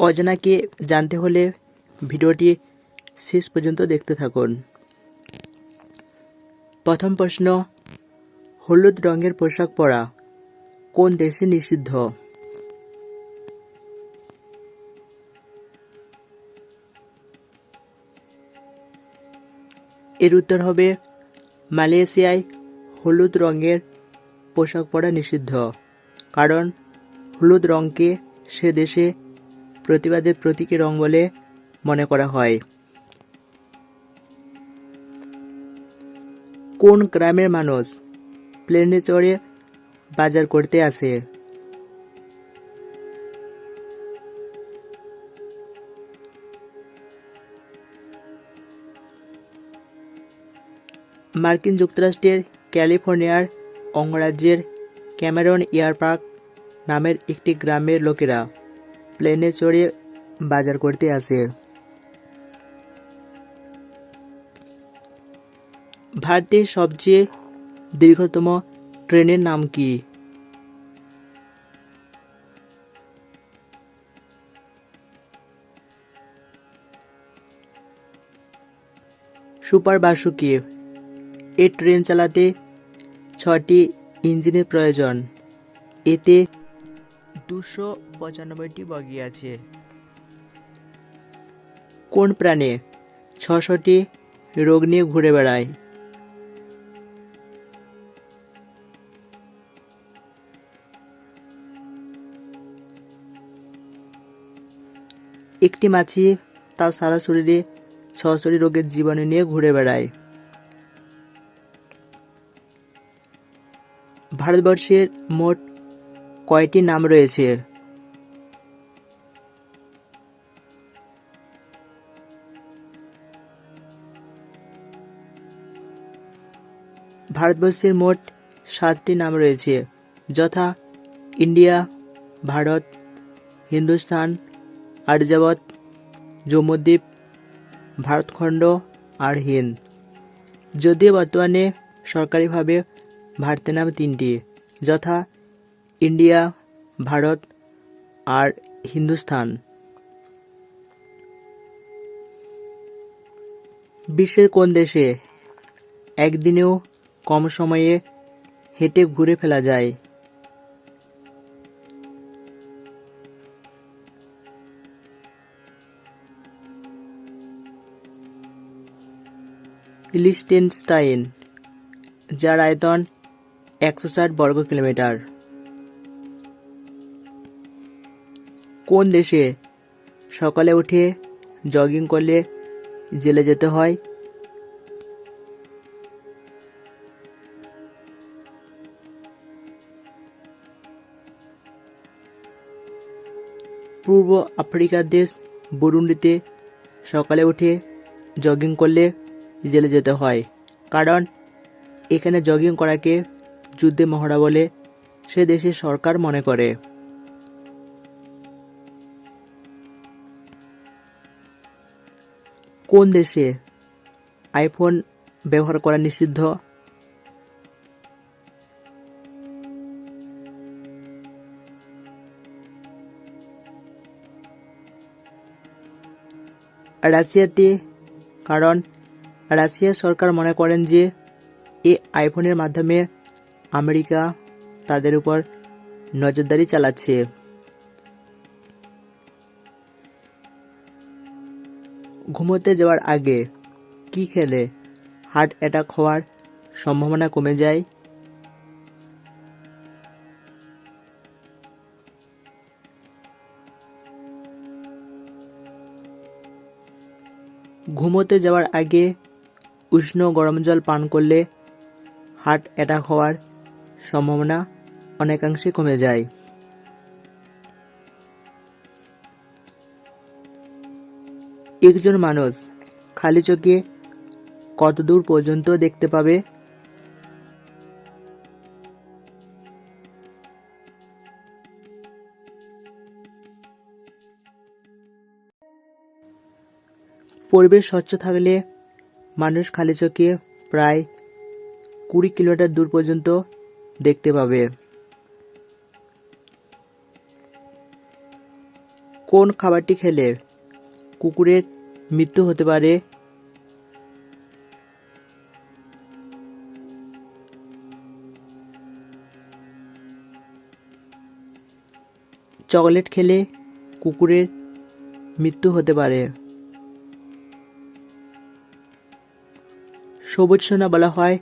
অজানাকে জানতে হলে ভিডিওটি শেষ পর্যন্ত দেখতে থাকুন। প্রথম প্রশ্ন, হলুদ রঙের পোশাক পরা কোন দেশে নিষিদ্ধ? এর উত্তর হবে মালয়েশিয়ায় হলুদ রঙের পোশাক পরা নিষিদ্ধ, কারণ হলুদ রঙকে সে দেশে প্রতিবাদের প্রতীকী রং বলে মনে করা হয়। কোন গ্রামের মানুষ প্লেনে চড়ে বাজার করতে আসে? মার্কিন যুক্তরাষ্ট্রের ক্যালিফোর্নিয়ার অঙ্গরাজ্যের ক্যামেরন এয়ার পার্ক নামের একটি গ্রামের লোকেরা প্লেনে চড়ে বাজার করতে আসে। ভারতের সবচেয়ে দীর্ঘতম ট্রেনের নাম কি? সুপার বাসুকি। এই ট্রেন চালাতে 6টি ইঞ্জিনের প্রয়োজন। এতে 295টি বগি আছে। কোন প্রাণী 600টি রোগ নিয়ে ঘুরে বেড়ায়? একটি মাছি তার সারা শরীরে 600টি রোগের জীবাণু নিয়ে ঘুরে বেড়ায়। ভারতবর্ষের মোট কয়টি নাম রয়েছে? ভারতবর্ষের মোট 7টি নাম রয়েছে, যথা ইন্ডিয়া, ভারত, হিন্দুস্তান, আর্যাবত, জম্মুদ্বীপ, ভারতখণ্ড আর হিন্দ। যদিও বর্তমানে সরকারিভাবে ভারতের নাম 3টি, যথা ইন্ডিয়া, ভারত আর হিন্দুস্তান। বিশ্বের কোন দেশে একদিনেও কম সময়ে হেঁটে ঘুরে ফেলা যায়? লিechtenstein, যার আয়তন 160 বর্গ কিলোমিটার। কোন দেশে সকালে উঠে জগিং করলে জেলে যেতে হয়? পূর্ব আফ্রিকার দেশ বুরুন্ডিতে সকালে উঠে জগিং করলে জেলে যেতে হয়, কারণ এখানে জগিং করাকে যুদ্ধে মহড়া বলে সে দেশের সরকার মনে করে। কোন দেশে আইফোন ব্যবহার করা নিষিদ্ধ? রাশিয়াতে, কারণ রাশিয়ার সরকার মনে করেন যে এই আইফোনের মাধ্যমে আমেরিকা তাদের উপর নজরদারি চালাচ্ছে। ঘুমোতে যাওয়ার আগে কি খেলে হার্ট অ্যাটাক হওয়ার সম্ভাবনা কমে যায়? ঘুমোতে যাওয়ার আগে উষ্ণ গরম জল পান করলে হার্ট অ্যাটাক হওয়ার সম্ভাবনা অনেকাংশে কমে যায়। একজন মানুষ খালি চোখে কত দূর পর্যন্ত দেখতে পাবে? পরিবেশ স্বচ্ছ থাকলে মানুষ খালি চোখে প্রায় 20 কিলোমিটার দূর পর্যন্ত দেখতে পাবে। কোন খাবারটি খেলে কুকুরের মৃত্যু হতে পারে? চকোলেট খেলে কুকুরের মৃত্যু হতে পারে। সবুজ সোনা বলা হয়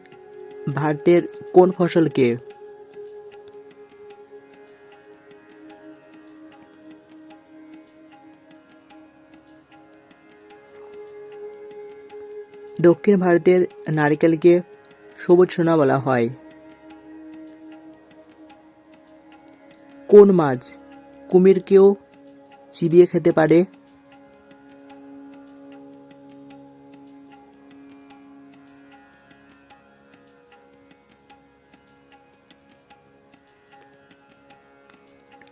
ভারতের কোন ফসলকে? দক্ষিণ ভারতের নারকেলকে সবুজ সোনা বলা হয়। কোন মাছ কুমিরকেও চিবিয়ে খেতে পারে?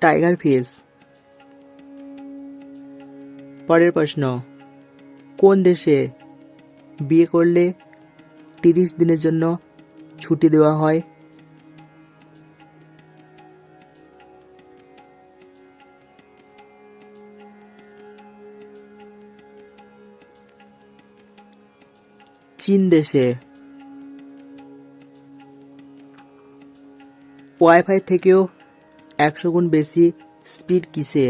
Tiger fish. পরের প্রশ্ন, কোন দেশে বিয়ে করলে 30 দিনের জন্য ছুটি দেওয়া হয়? চীন দেশে। ওয়াইফাই থেকেও 100 গুণ বেশি স্পিড কিসে?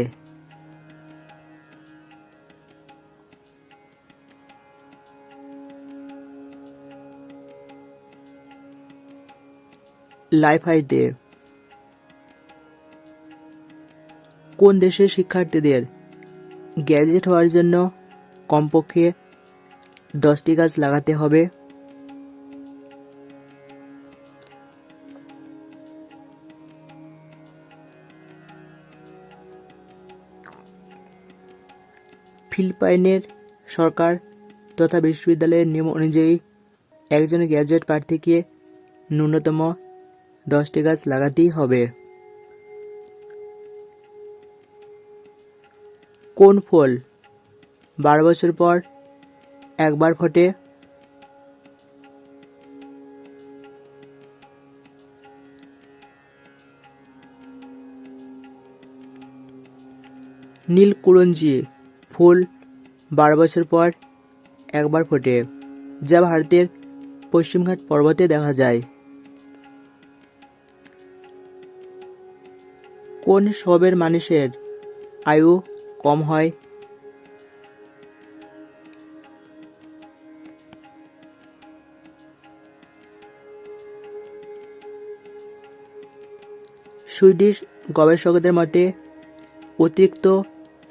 লাইফাইতে। কোন দেশের শিক্ষার্থীদের গ্র্যাজুয়েট হওয়ার জন্য কমপক্ষে 10টি গাছ লাগাতে হবে? ফিলিপাইনের সরকার তথা বিশ্ববিদ্যালয়ের নিয়ম অনুযায়ী একজন গ্র্যাজুয়েট প্রার্থীকে ন্যূনতম 10টি গাছ লাগাতেই হবে। কোন ফল 12 বছর পর একবার ফোটে? নীলকুরঞ্জি ফুল 12 বছর পর একবার ফোটে, যা ভারতের পশ্চিমঘাট পর্বতে দেখা যায়। কোন স্বভাবের মানুষের আয়ু কম হয়? সুইডিশ গবেষকদের মতে অতিরিক্ত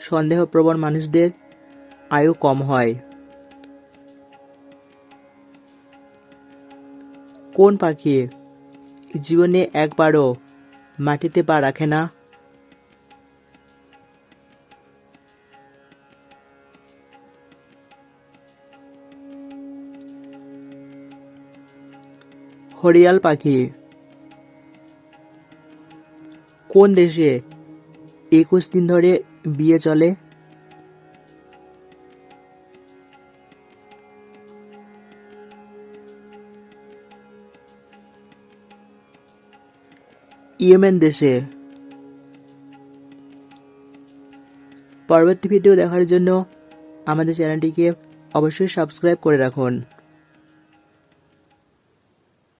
সন্দেহপ্রবণ মানুষদের আয়ু কম হয়। কোন পাখি জীবনে একবারও মাটিতে পা রাখে না? হরিয়াল পাখি। কোন দেশে 21 দিন ধরে বিয়ে চলে? ইয়েমেন দেশে। পরবর্তী ভিডিও দেখার জন্য আমাদের চ্যানেলটিকে অবশ্যই সাবস্ক্রাইব করে রাখুন।